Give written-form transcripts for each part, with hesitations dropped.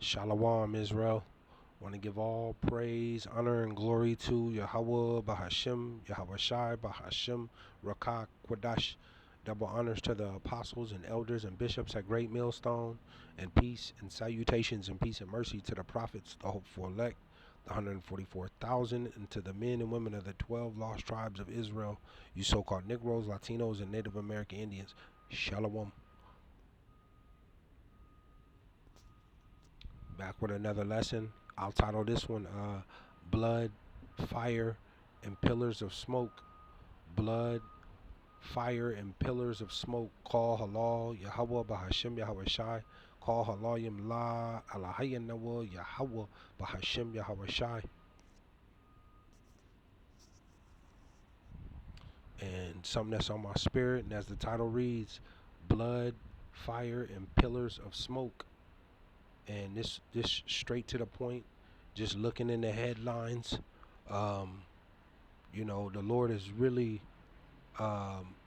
Shalom, Israel. Want to give all praise, honor, and glory to Yahawah, BAHASHAM, YAHAWAHSHI, BAHASHAM, Rakak, Kwadash. Double honors to the apostles and elders and bishops at Great Millstone, and peace and salutations and peace and mercy to the prophets, the hopeful elect, the 144,000, and to the men and women of the 12 lost tribes of Israel, you so-called Negroes, Latinos, and Native American Indians. Shalom. Back with another lesson. I'll title this one Blood, Fire, and Pillars of Smoke. Blood, Fire, and Pillars of Smoke. Call Halal, Yahawah, BAHASHAM, YAHAWAHSHI. Call Halayim La, Alahayanawa, Yahawah, BAHASHAM, YAHAWAHSHI. And something that's on my spirit, and as the title reads, Blood, Fire, and Pillars of Smoke. And this straight to the point, just looking in the headlines. um, the Lord is really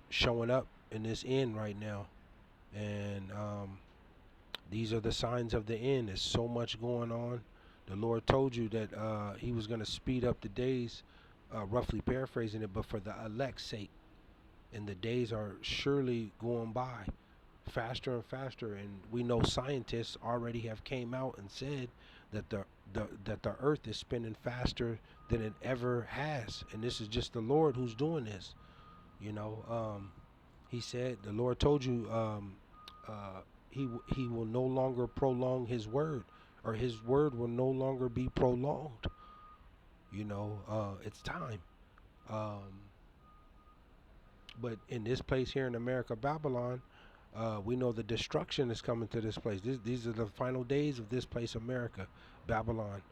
showing up in this end right now, and these are the signs of the end. There's so much going on. The Lord told you that He was going to speed up the days, roughly paraphrasing it, but for the elect's sake. And the days are surely going by faster and faster, and we know scientists already have came out and said that the earth is spinning faster than it ever has, and this is just the Lord who's doing this. He said, the Lord told you, he will no longer prolong his word, or his word will no longer be prolonged. It's time. um, but in this place here in America, Babylon, we know the destruction is coming to this place. These are the final days of this place, America, Babylon.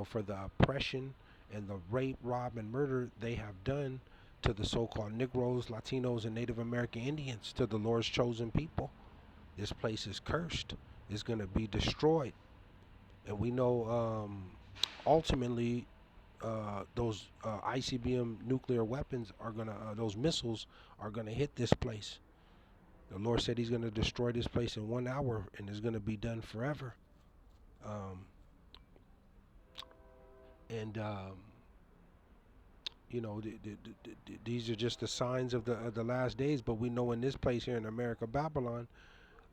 For the oppression and the rape, rob, and murder they have done to the so-called Negroes, Latinos, and Native American Indians, to the Lord's chosen people. This place is cursed. It's going to be destroyed. And we know ultimately those ICBM nuclear weapons are going to, those missiles are going to hit this place. The Lord said He's going to destroy this place in 1 hour, and it's going to be done forever. Um, and these are just the signs of the last days. But we know in this place here in America, Babylon,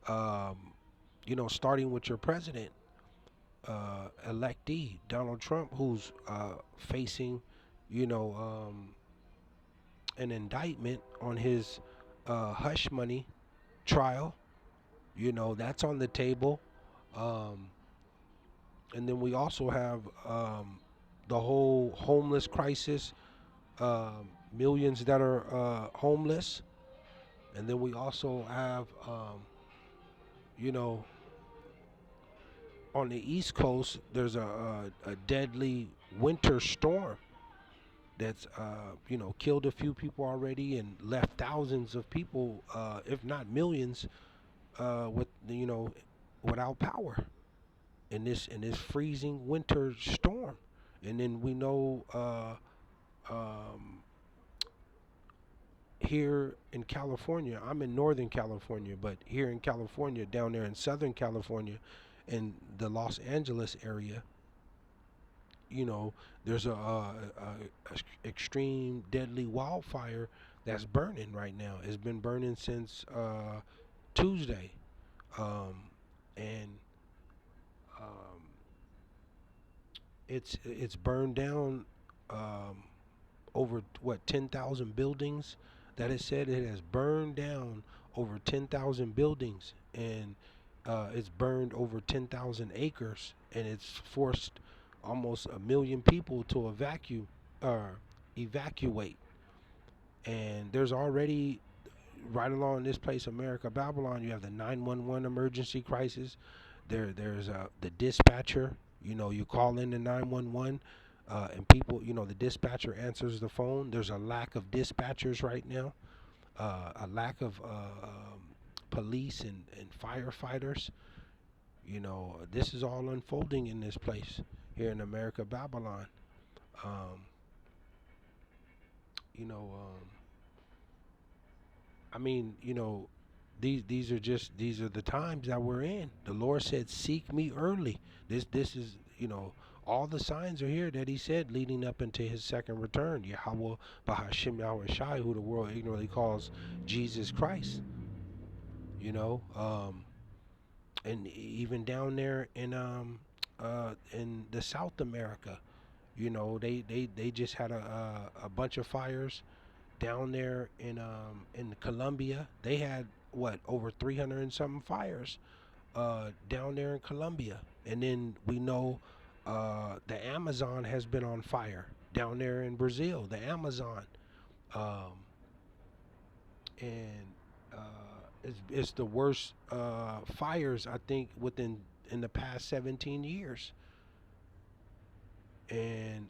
um, starting with your president, electee Donald Trump, who's facing, you know, um, an indictment on his hush money trial. That's on the table. Um, and then we also have the whole homeless crisis, millions that are homeless. And then we also have, you know, on the East Coast, there's a deadly winter storm that's, killed a few people already and left thousands of people, if not millions, without power in this freezing winter storm. And then we know um, here in California, I'm in Northern California, but here in California, down there in Southern California, in the Los Angeles area, there's a extreme deadly wildfire that's burning right now. It's been burning since Tuesday, um, and um, it's burned down over what 10,000 buildings. That is said, it has burned down over 10,000 buildings, and it's burned over 10,000 acres, and it's forced almost a million people to evacuate. And there's already, right along this place, America, Babylon, you have the 911 emergency crisis. There's the dispatcher. You call in the 911, and people, the dispatcher answers the phone. There's a lack of dispatchers right now, a lack of police and firefighters. This is all unfolding in this place here in America, Babylon. Um, you know, um, I mean, these are the times that we're in. The Lord said, "Seek me early." This is, all the signs are here that He said leading up into His second return. Yahawah, BAHASHAM, YAHAWAHSHI, who the world ignorantly calls Jesus Christ. And even down there in the South America, they just had a bunch of fires down there in Colombia. They had what, over 300 and something fires down there in Colombia. And then we know the Amazon has been on fire down there in Brazil, the Amazon. Um, and it's the worst fires, I think, in the past 17 years. And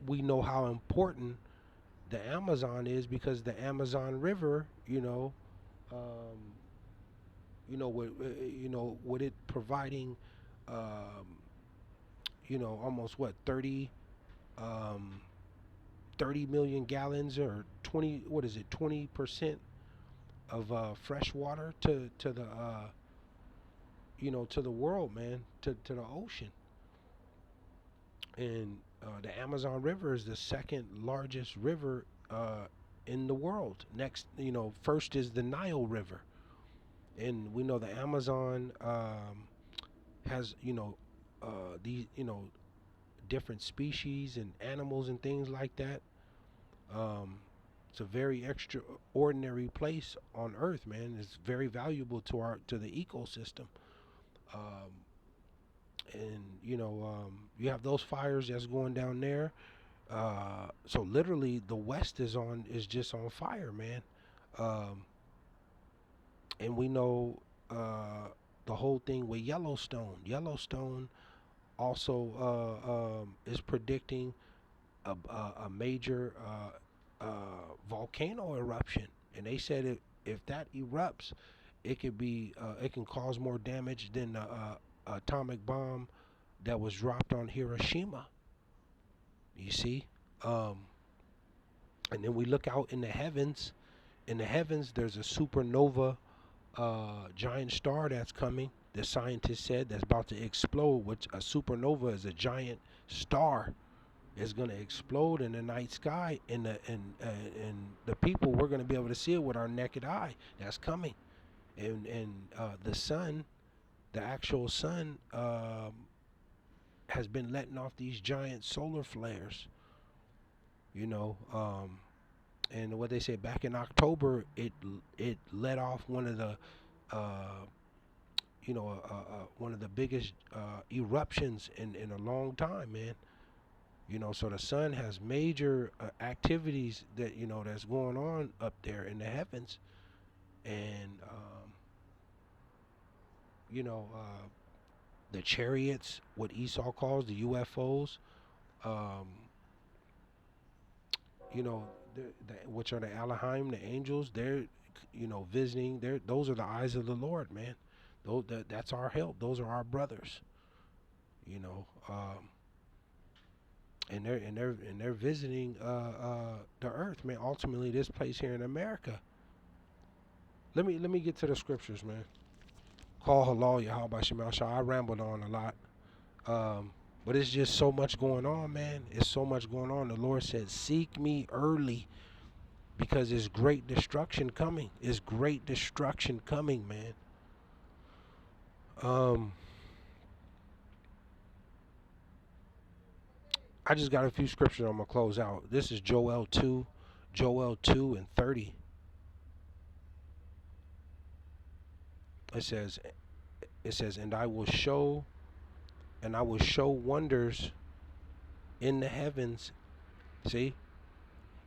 we know how important the Amazon is, because the Amazon River, um, with it providing, um, almost what, 30 million gallons, or 20, what is it, 20% of fresh water to the world, man, to the ocean. And the Amazon River is the second largest river in the world. Next, first is the Nile River. And we know the Amazon has, these, different species and animals and things like that. It's a very extraordinary place on Earth, man. It's very valuable to the ecosystem. Um, and you have those fires that's going down there. So literally, the West is just on fire, man. Um, and we know the whole thing with Yellowstone. Yellowstone also is predicting a major volcano eruption, and they said if that erupts, it can cause more damage than the atomic bomb that was dropped on Hiroshima. You see, and then we look out in the heavens. In the heavens, there's a supernova giant star that's coming. The scientists said that's about to explode. Which a supernova is a giant star. It's going to explode in the night sky, and the people, we're going to be able to see it with our naked eye. That's coming, and the sun, the actual sun, has been letting off these giant solar flares. And what they say, back in October, it let off one of the uh, one of the biggest eruptions in a long time, man. So the sun has major activities that's going on up there in the heavens. And the chariots, what Esau calls the UFOs, um, you know, which are the Elohim, the angels. They're visiting. Those are the eyes of the Lord, man. That's our help. Those are our brothers. You know, and they're visiting the earth, man. Ultimately, this place here in America. Let me get to the scriptures, man. Call halal Yahawah. I rambled on a lot. But it's just so much going on, man. It's so much going on. The Lord said, "Seek me early, because there's great destruction coming. It's great destruction coming, man." Um, I just got a few scriptures I'm gonna close out. This is Joel 2:30. It says, and I will show wonders in the heavens. See,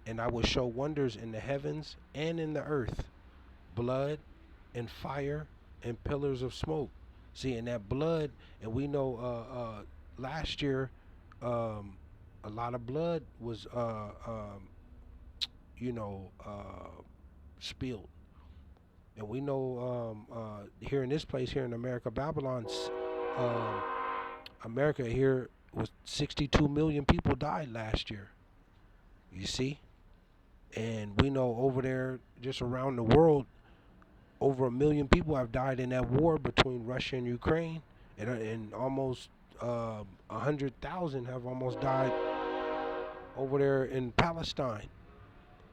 and I will show wonders in the heavens and in the earth, blood and fire and pillars of smoke. See, and that blood, and we know last year a lot of blood was you know spilled. And we know here in this place, here in America, Babylon's America here was 62 million people died last year. You see? And we know over there, just around the world, over 1 million people have died in that war between Russia and Ukraine, and almost 100,000 have almost died over there in Palestine.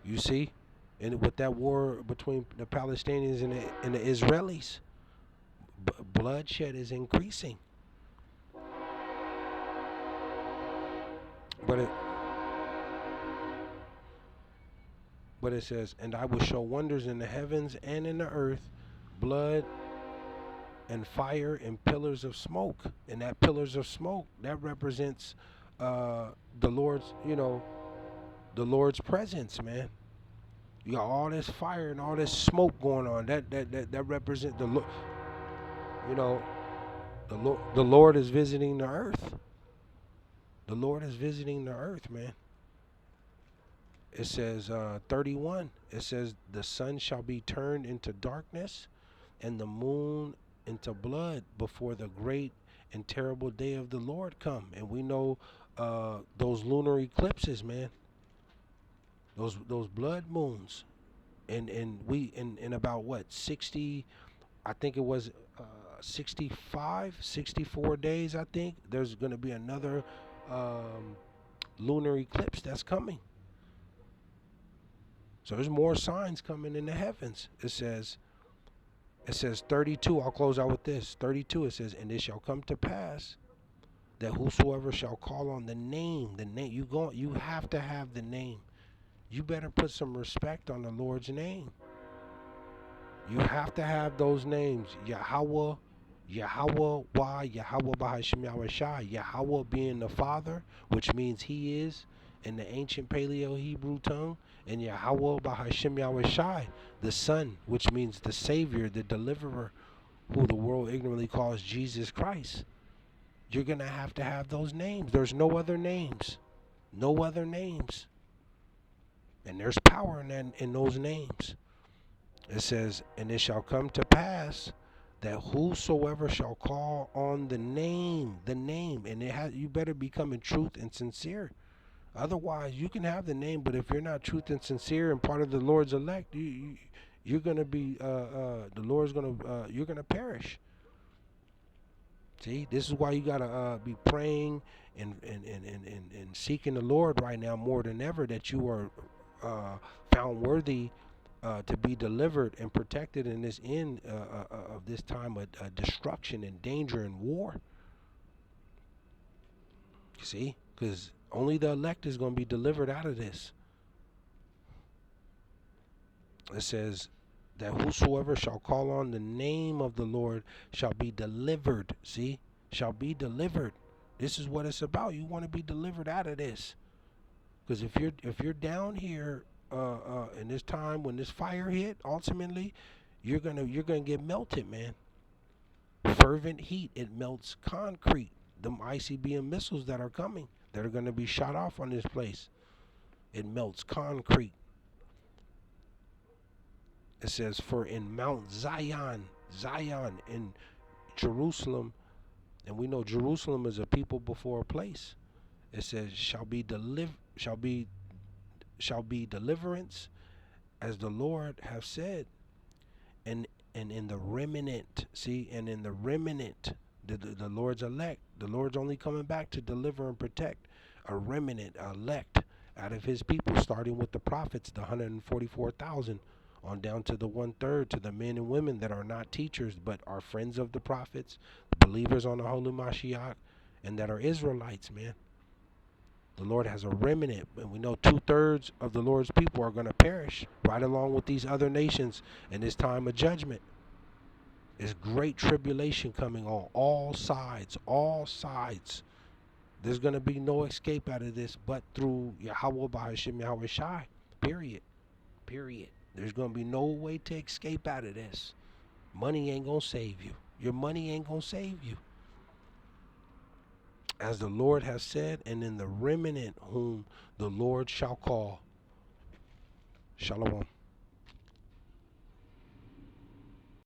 You see, and with that war between the Palestinians and the Israelis, bloodshed is increasing. But it says, and I will show wonders in the heavens and in the earth, blood and fire and pillars of smoke. And that pillars of smoke, that represents the Lord's, the Lord's presence, man. You got all this fire and all this smoke going on. That represents the Lord. The Lord is visiting the earth. The Lord is visiting the earth, man. It says 31. It says the sun shall be turned into darkness, and the moon into blood before the great and terrible day of the Lord come. And we know those lunar eclipses, man. Those blood moons, and we in about what 60, I think it was 64 days. I think there's going to be another lunar eclipse that's coming. So there's more signs coming in the heavens. It says 32. I'll close out with this. 32. It says, and it shall come to pass that whosoever shall call on the name you have to have the name. You better put some respect on the Lord's name. You have to have those names. Yahawah, YAHAWAH, Yahawah BAHASHAM, YAHAWAHSHI. Yahawah being the Father, which means He is in the ancient Paleo Hebrew tongue, and Yahawah BAHASHAM, YAHAWAHSHI, the Son, which means the Savior, the Deliverer, who the world ignorantly calls Jesus Christ. You're going to have those names. There's no other names. No other names. And there's power in those names. It says, and it shall come to pass that whosoever shall call on the name, and you better become in truth and sincere. Otherwise, you can have the name, but if you're not truth and sincere and part of the Lord's elect, you're gonna be you're gonna perish. See, this is why you gotta be praying and seeking the Lord right now more than ever, that you are found worthy to be delivered and protected in this end of this time of destruction and danger and war. You see, because only the elect is going to be delivered out of this. It says that whosoever shall call on the name of the Lord shall be delivered. See, shall be delivered. This is what it's about. You want to be delivered out of this, because if you're down here in this time when this fire hit, ultimately you're gonna get melted, man. Fervent heat, it melts concrete. Them ICBM missiles that are coming, that are gonna be shot off on this place, it melts concrete. It says, for in Mount Zion in Jerusalem, and we know Jerusalem is a people before a place. It says shall be deliverance, as the Lord have said, and in the remnant. See, and in the remnant, the Lord's elect. The Lord's only coming back to deliver and protect a remnant, elect out of His people, starting with the prophets, the 144,000, on down to the 1/3, to the men and women that are not teachers but are friends of the prophets, believers on the Holy Mashiach, and that are Israelites, man. The Lord has a remnant, and we know 2/3 of the Lord's people are going to perish, right along with these other nations in this time of judgment. There's great tribulation coming on all sides, all sides. There's going to be no escape out of this but through Yahawah BAHASHAM, YAHAWAHSHI. Period. Period. There's going to be no way to escape out of this. Money ain't going to save you. Your money ain't going to save you. As the Lord has said, and in the remnant whom the Lord shall call. Shalom.